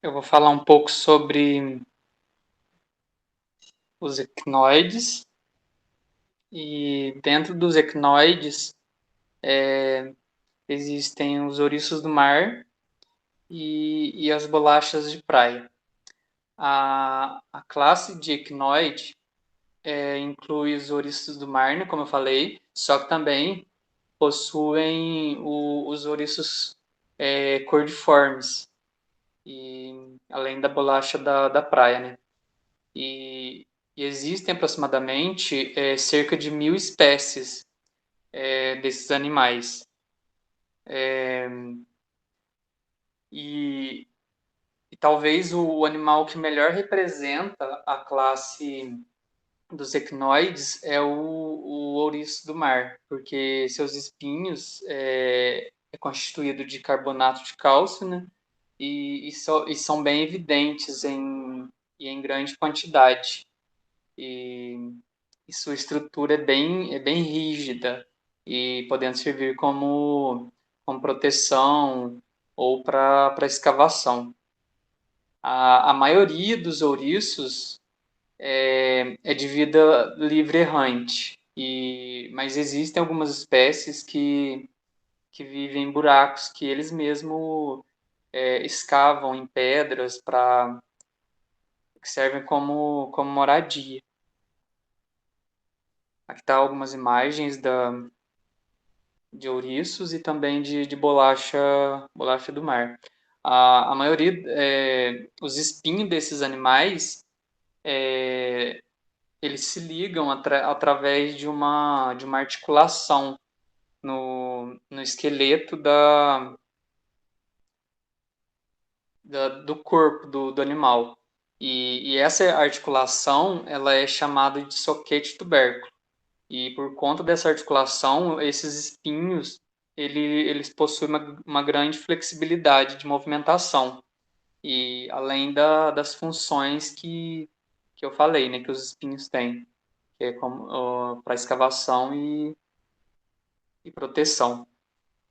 Eu vou falar um pouco sobre os equinoides e dentro dos equinoides existem os ouriços do mar e as bolachas de praia. A classe de equinoide inclui os ouriços do mar, né, como eu falei, só que também possuem os ouriços cordiformes, e, além da bolacha da praia, né? E, e existem aproximadamente cerca de 1.000 espécies desses animais. E, e talvez o animal que melhor representa a classe dos equinoides é o ouriço do mar, porque seus espinhos é constituído de carbonato de cálcio, né? E são bem evidentes em grande quantidade. E, e sua estrutura é bem rígida e podendo servir como proteção ou para escavação. A maioria dos ouriços é de vida livre errante, mas existem algumas espécies que vivem em buracos que eles mesmos escavam em pedras que servem como moradia. Aqui está algumas imagens de ouriços e também de bolacha do mar. A maioria, os espinhos desses animais, eles se ligam através de uma articulação no esqueleto do corpo do animal. E essa articulação, ela é chamada de soquete tubérculo. E por conta dessa articulação, esses espinhos, eles possuem uma grande flexibilidade de movimentação. E além das funções que eu falei, né, que os espinhos têm, que é como para escavação e proteção.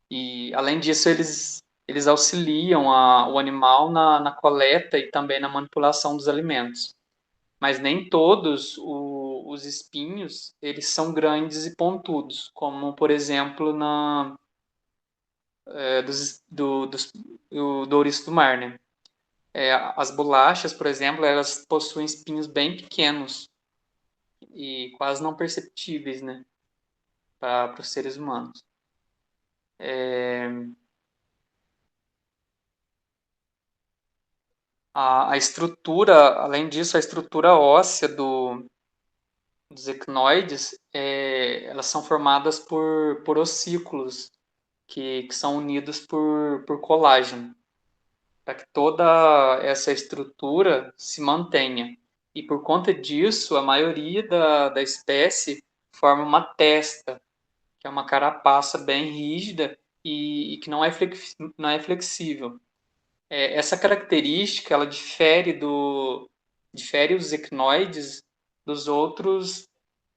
E além disso, eles auxiliam o animal na coleta e também na manipulação dos alimentos. Mas nem todos os espinhos eles são grandes e pontudos, como por exemplo do ouriço do mar, né? As bolachas, por exemplo, elas possuem espinhos bem pequenos e quase não perceptíveis, né, para os seres humanos. A estrutura, além disso, a estrutura óssea dos equinoides, elas são formadas por ossículos que são unidos por colágeno, para que toda essa estrutura se mantenha. E por conta disso, a maioria da espécie forma uma testa, que é uma carapaça bem rígida e que não é flexível. Essa característica ela difere os equinoides dos outros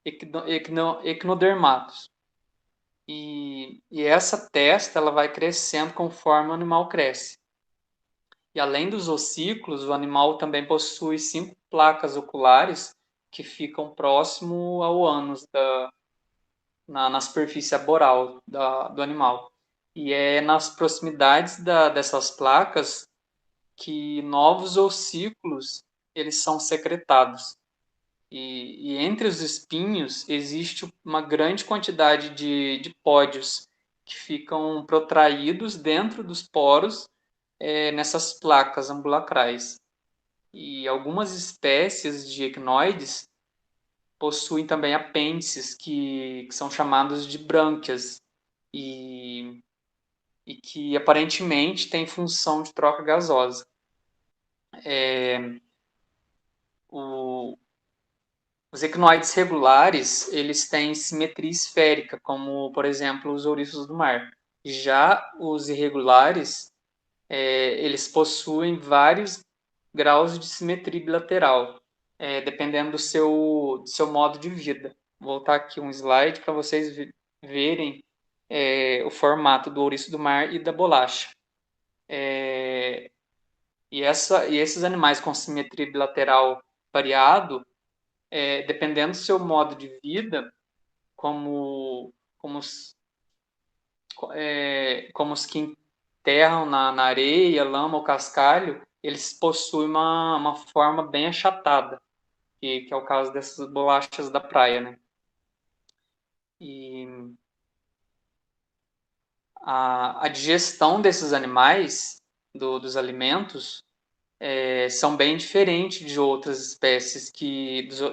equinodermatos. E essa testa ela vai crescendo conforme o animal cresce. E além dos ossículos, o animal também possui 5 placas oculares que ficam próximo ao ânus, na superfície aboral do animal. E é nas proximidades dessas placas que novos ossículos eles são secretados. E entre os espinhos existe uma grande quantidade de pódios que ficam protraídos dentro dos poros nessas placas ambulacrais. E algumas espécies de equinoides possuem também apêndices que são chamados de brânquias e, e que aparentemente têm função de troca gasosa. O, os equinoides regulares, eles têm simetria esférica, como, por exemplo, os ouriços do mar. Já os irregulares, eles possuem vários graus de simetria bilateral, dependendo do seu modo de vida. Vou voltar aqui um slide para vocês verem o formato do ouriço do mar e da bolacha. E esses animais com simetria bilateral variado, dependendo do seu modo de vida, como, como, os, como os que enterram na areia, lama ou cascalho, eles possuem uma forma bem achatada, que é o caso dessas bolachas da praia, né? E a digestão desses animais, dos alimentos, são bem diferentes de outras espécies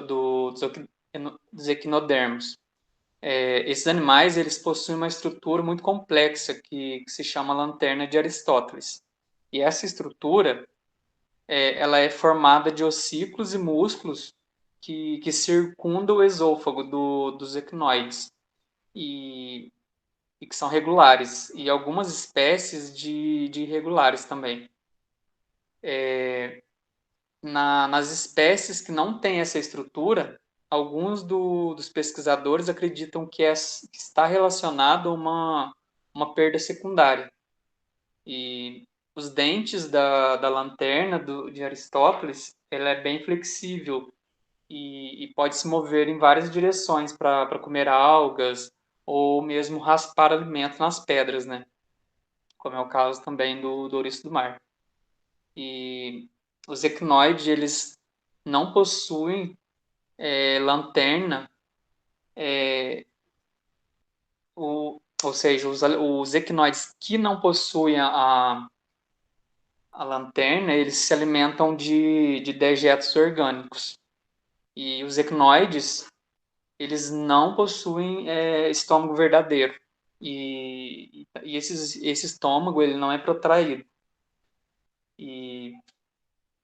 dos equinodermos. Esses animais eles possuem uma estrutura muito complexa que se chama lanterna de Aristóteles. E essa estrutura ela é formada de ossículos e músculos que circundam o esôfago dos equinoides e, e que são regulares, e algumas espécies de irregulares também. Nas espécies que não têm essa estrutura, alguns dos pesquisadores acreditam que está relacionado a uma perda secundária. E os dentes da lanterna de Aristóteles, ela é bem flexível e pode se mover em várias direções para comer algas ou mesmo raspar alimento nas pedras, né? Como é o caso também do ouriço do mar. E os equinoides, eles não possuem lanterna, ou seja, os equinoides que não possuem a lanterna, eles se alimentam de dejetos orgânicos. E os equinoides, eles não possuem estômago verdadeiro. E esse estômago, ele não é protraído. E,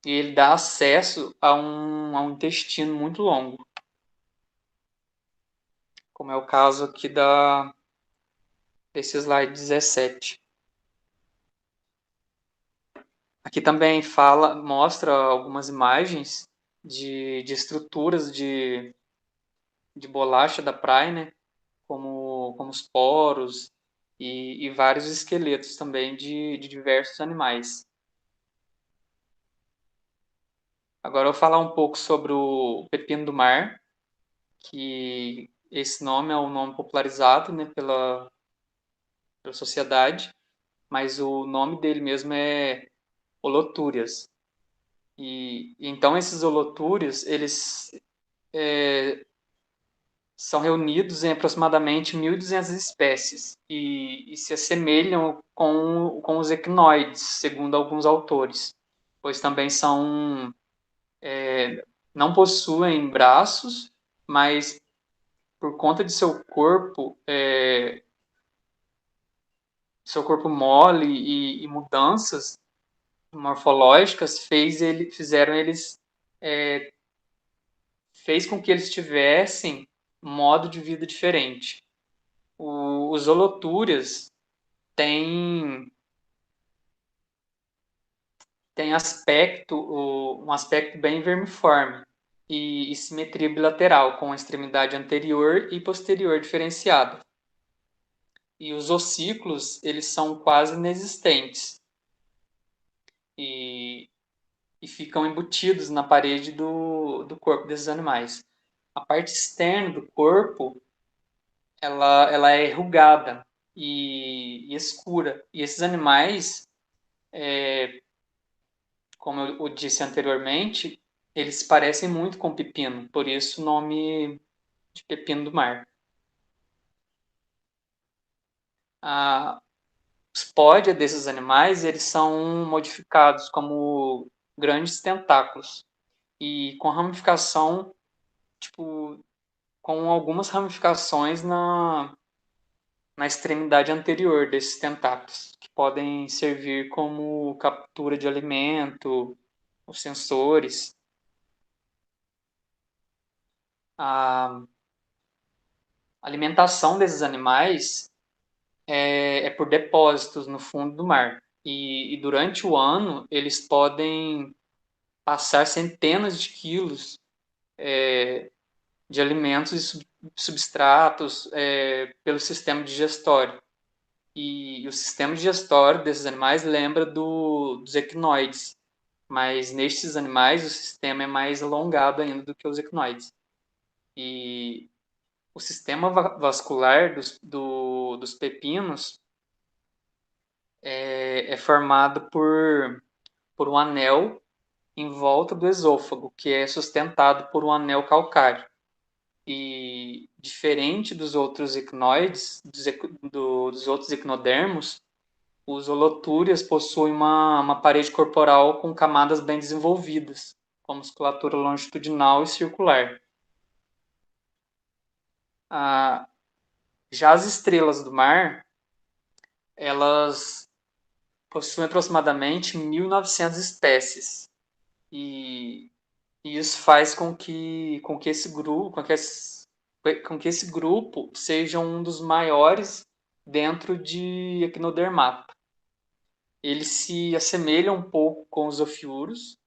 e ele dá acesso a um intestino muito longo, como é o caso aqui desse slide 17. Aqui também mostra algumas imagens de estruturas de bolacha da praia, né? Como os poros e vários esqueletos também de diversos animais. Agora eu vou falar um pouco sobre o pepino do mar, que esse nome é um nome popularizado, né, pela sociedade, mas o nome dele mesmo é Holotúrias. E então esses holotúrios, eles são reunidos em aproximadamente 1.200 espécies e se assemelham com os equinoides, segundo alguns autores, pois também não possuem braços, mas por conta de seu corpo mole e mudanças morfológicas fizeram eles fez com que eles tivessem um modo de vida diferente. Os holotúrias têm um aspecto bem vermiforme e simetria bilateral, com a extremidade anterior e posterior diferenciada. E os ossículos, eles são quase inexistentes e, e ficam embutidos na parede do corpo desses animais. A parte externa do corpo, ela é enrugada e escura. E esses animais, como eu disse anteriormente, eles parecem muito com pepino, por isso o nome de pepino do mar. Os pódia desses animais, eles são modificados como grandes tentáculos e com ramificação, tipo, com algumas ramificações na extremidade anterior desses tentáculos, que podem servir como captura de alimento, os sensores. A alimentação desses animais é por depósitos no fundo do mar. E durante o ano, eles podem passar centenas de quilos de alimentos e substratos pelo sistema digestório. E o sistema digestório desses animais lembra dos equinoides. mas nestes animais o sistema é mais alongado ainda do que os equinoides. E o sistema vascular dos pepinos é formado por um anel em volta do esôfago, que é sustentado por um anel calcário. E diferente dos outros equinoides, dos outros equinodermos, os holotúrias possuem uma parede corporal com camadas bem desenvolvidas, com musculatura longitudinal e circular. Ah, já as estrelas do mar, elas possuem aproximadamente 1.900 espécies. E isso faz com que esse grupo seja um dos maiores dentro de Equinodermata. Eles se assemelham um pouco com os ofiuros,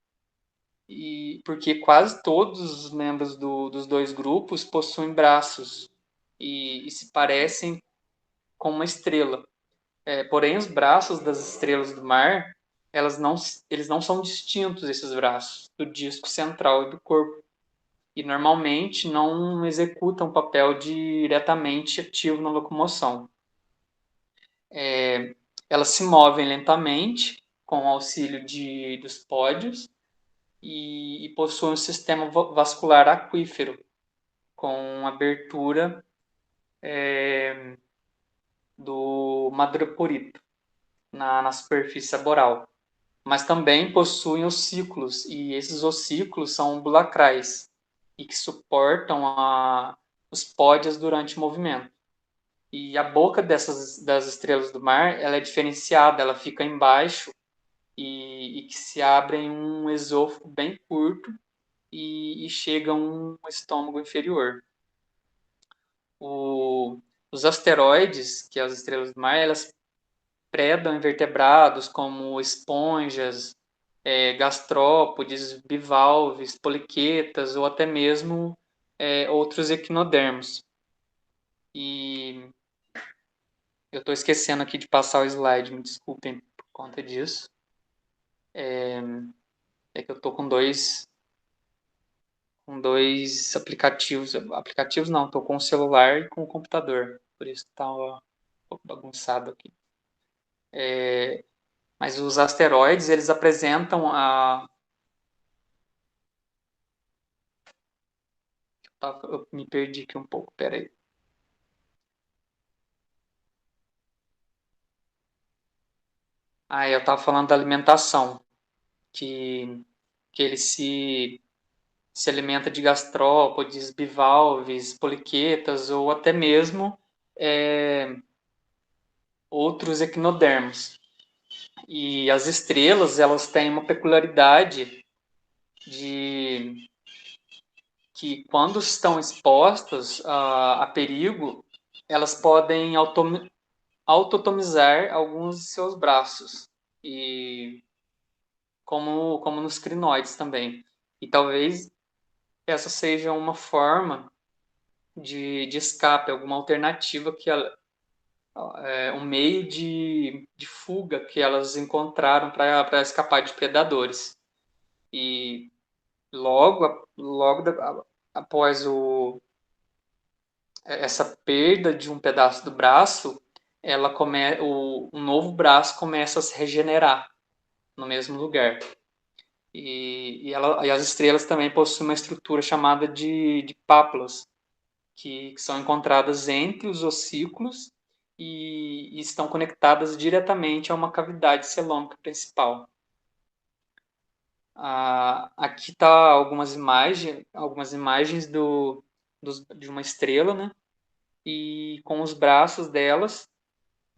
porque quase todos os membros dos dois grupos possuem braços e se parecem com uma estrela. Porém, os braços das estrelas do mar, eles não são distintos, esses braços, do disco central e do corpo. E normalmente não executam papel diretamente ativo na locomoção. Elas se movem lentamente com o auxílio dos pódios e possuem um sistema vascular aquífero com abertura do madreporito na superfície aboral. Mas também possuem ossículos, e esses ossículos são ambulacrais e que suportam os pódios durante o movimento. E a boca das estrelas do mar, ela é diferenciada, ela fica embaixo e que se abre em um esôfago bem curto e chega a um estômago inferior. Os asteroides, que é as estrelas do mar, elas predam invertebrados como esponjas, gastrópodes, bivalves, poliquetas ou até mesmo outros equinodermos. E eu estou esquecendo aqui de passar o slide, me desculpem por conta disso. É que eu estou com dois aplicativos. Aplicativos não, estou com o celular e com o computador. Por isso está um pouco bagunçado aqui. Mas os asteroides, eles apresentam Eu me perdi aqui um pouco, peraí. Eu estava falando da alimentação, que, que ele se alimenta de gastrópodes, bivalves, poliquetas ou até mesmo outros equinodermos. E as estrelas, elas têm uma peculiaridade de que quando estão expostas a perigo, elas podem autotomizar alguns de seus braços, e como nos crinoides também. E talvez essa seja uma forma de escape, alguma alternativa um meio de fuga que elas encontraram para escapar de predadores. E logo após essa perda de um pedaço do braço, um novo braço começa a se regenerar no mesmo lugar. E as estrelas também possuem uma estrutura chamada de pápulas, que são encontradas entre os ossículos e estão conectadas diretamente a uma cavidade celômica principal. Aqui está algumas imagens de uma estrela, né? E com os braços delas,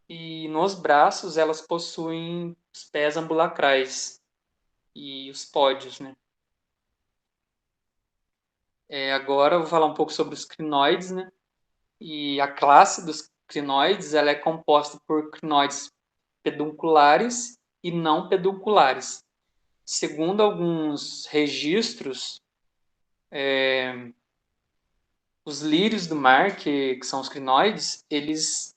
e nos braços elas possuem os pés ambulacrais e os pódios, né? Agora eu vou falar um pouco sobre os crinoides, né? E a classe dos crinoides, ela é composta por crinoides pedunculares e não pedunculares. Segundo alguns registros, os lírios do mar, que são os crinoides, eles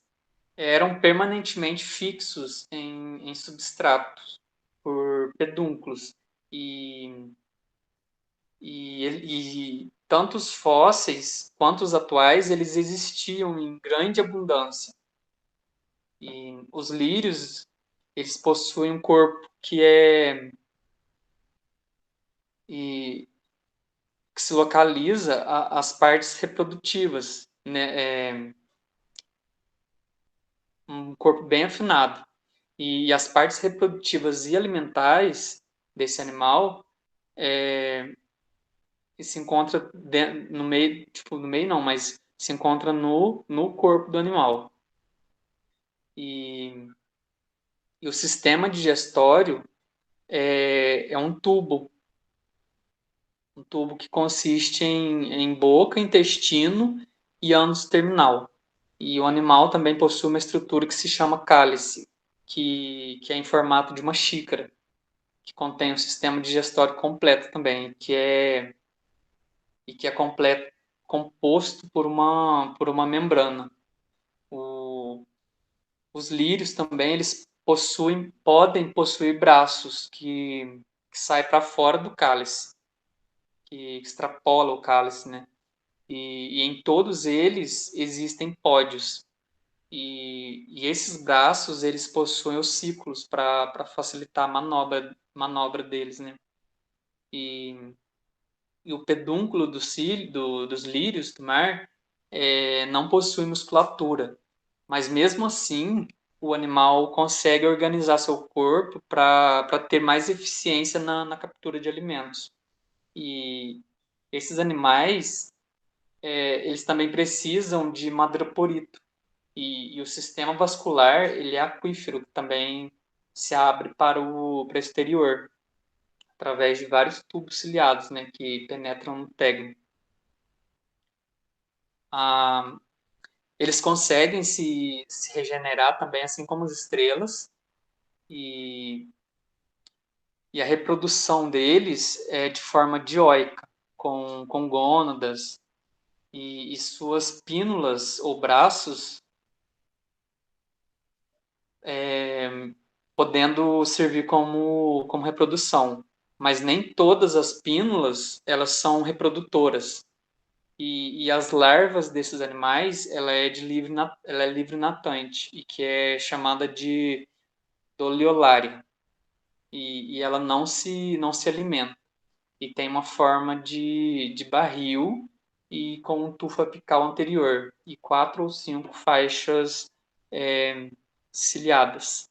eram permanentemente fixos em substratos por pedúnculos. E, e tanto os fósseis quanto os atuais, eles existiam em grande abundância. E os lírios, eles possuem um corpo e, que se localiza as partes reprodutivas, né? Um corpo bem afinado. E as partes reprodutivas e alimentares desse animal se encontra no meio, tipo, no meio não, mas se encontra no corpo do animal. E, e o sistema digestório é um tubo que consiste em boca, intestino e ânus terminal. E o animal também possui uma estrutura que se chama cálice, que é em formato de uma xícara, que contém um sistema digestório completo também, que é completo, composto por uma membrana. O, os lírios também eles podem possuir braços que saem para fora do cálice, que extrapola o cálice, né? E em todos eles existem pódios. E esses braços eles possuem ossículos para facilitar a manobra deles, né? E, e o pedúnculo dos lírios do mar não possui musculatura, mas mesmo assim o animal consegue organizar seu corpo para ter mais eficiência na captura de alimentos. E esses animais, eles também precisam de madreporito. E o sistema vascular, ele é aquífero, que também se abre para o exterior, através de vários tubos ciliados, né, que penetram no tegme. Ah, eles conseguem se regenerar também, assim como as estrelas, e, e a reprodução deles é de forma dioica, com gônadas, e suas pínulas ou braços podendo servir como reprodução. Mas nem todas as pínulas elas são reprodutoras. E as larvas desses animais ela é livre natante e que é chamada de Doliolaria. E ela não se alimenta. E tem uma forma de barril e com um tufo apical anterior e 4 ou 5 faixas ciliadas.